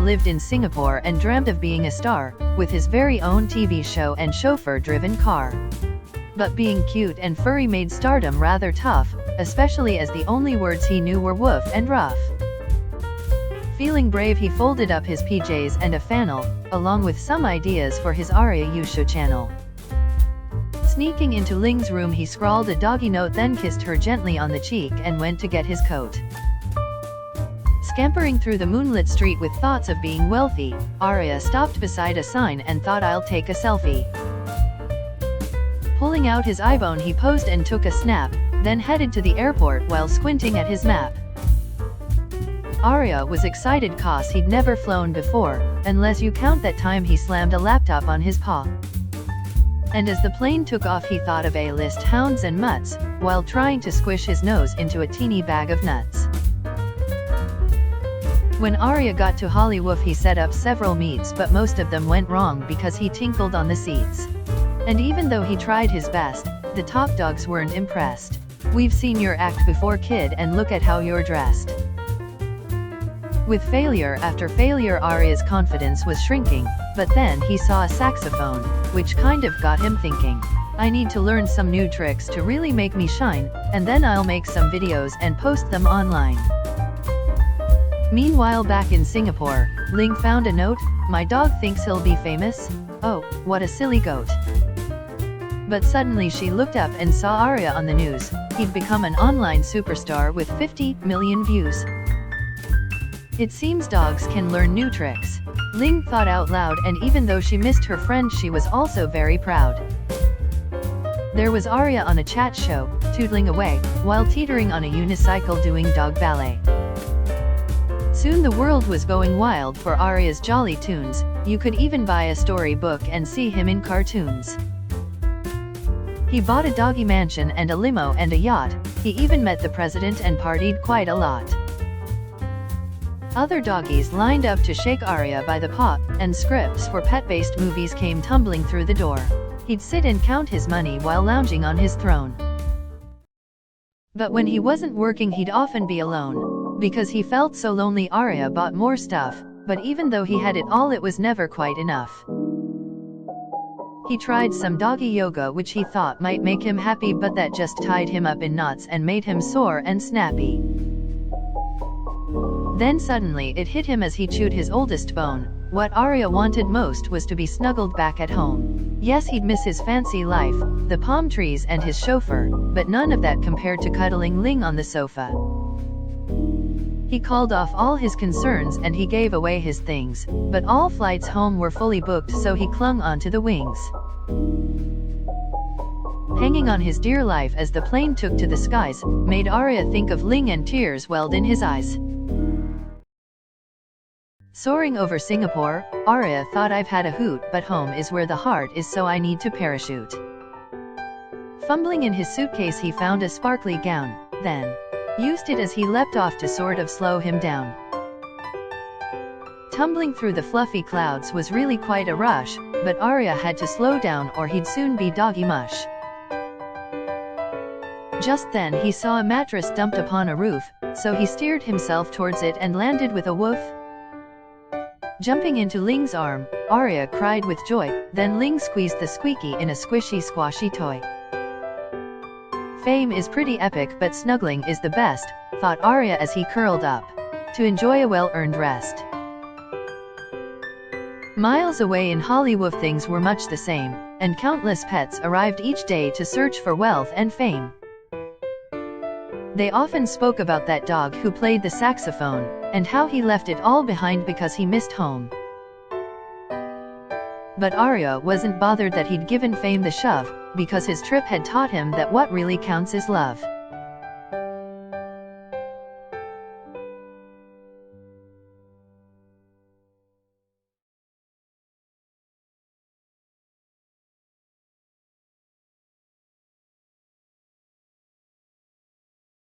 lived in Singapore and dreamt of being a star, with his very own TV show and chauffeur-driven car. But being cute and furry made stardom rather tough, especially as the only words he knew were woof and ruff. Feeling brave, he folded up his PJs and a flannel, along with some ideas for his Arya Yusho channel. Sneaking into Ling's room, he scrawled a doggy note, then kissed her gently on the cheek and went to get his coat. Scampering through the moonlit street with thoughts of being wealthy, Arya stopped beside a sign and thought, "I'll take a selfie." Pulling out his iPhone, he posed and took a snap, then headed to the airport while squinting at his map. Arya was excited cause he'd never flown before, unless you count that time he slammed a laptop on his paw. And as the plane took off, he thought of A-list hounds and mutts, while trying to squish his nose into a teeny bag of nuts. When Arya got to Hollywoof, he set up several meets, but most of them went wrong because he tinkled on the seats. And even though he tried his best, the top dogs weren't impressed. "We've seen your act before, kid, and look at how you're dressed." With failure after failure, Arya's confidence was shrinking, but then he saw a saxophone, which kind of got him thinking, "I need to learn some new tricks to really make me shine, and then I'll make some videos and post them online." Meanwhile, back in Singapore, Ling found a note, "My dog thinks he'll be famous? Oh, what a silly goat." But suddenly she looked up and saw Arya on the news. He'd become an online superstar with 50 million views. It seems dogs can learn new tricks. Ling thought out loud, and even though she missed her friend, she was also very proud. There was Arya on a chat show, tootling away, while teetering on a unicycle doing dog ballet. Soon the world was going wild for Arya's jolly tunes. You could even buy a storybook and see him in cartoons. He bought a doggy mansion and a limo and a yacht. He even met the president and partied quite a lot. Other doggies lined up to shake Arya by the paw, and scripts for pet-based movies came tumbling through the door. He'd sit and count his money while lounging on his throne. But when he wasn't working, he'd often be alone. Because he felt so lonely, Arya bought more stuff, but even though he had it all, it was never quite enough. He tried some doggy yoga, which he thought might make him happy, but that just tied him up in knots and made him sore and snappy. Then suddenly it hit him as he chewed his oldest bone. What Arya wanted most was to be snuggled back at home. Yes, he'd miss his fancy life, the palm trees and his chauffeur, but none of that compared to cuddling Ling on the sofa. He called off all his concerns and he gave away his things, but all flights home were fully booked, so he clung onto the wings. Hanging on his dear life as the plane took to the skies, made Arya think of Ling, and tears welled in his eyes. Soaring over Singapore, Arya thought, "I've had a hoot, but home is where the heart is, so I need to parachute." Fumbling in his suitcase, he found a sparkly gown, then used it as he leapt off to sort of slow him down. Tumbling through the fluffy clouds was really quite a rush, but Arya had to slow down or he'd soon be doggy mush. Just then he saw a mattress dumped upon a roof, so he steered himself towards it and landed with a woof. Jumping into Ling's arm, Arya cried with joy, then Ling squeezed the squeaky in a squishy squashy toy. Fame is pretty epic, but snuggling is the best, thought Arya as he curled up to enjoy a well-earned rest. Miles away in Hollywoof, things were much the same, and countless pets arrived each day to search for wealth and fame. They often spoke about that dog who played the saxophone, and how he left it all behind because he missed home. But Arya wasn't bothered that he'd given fame the shove, because his trip had taught him that what really counts is love.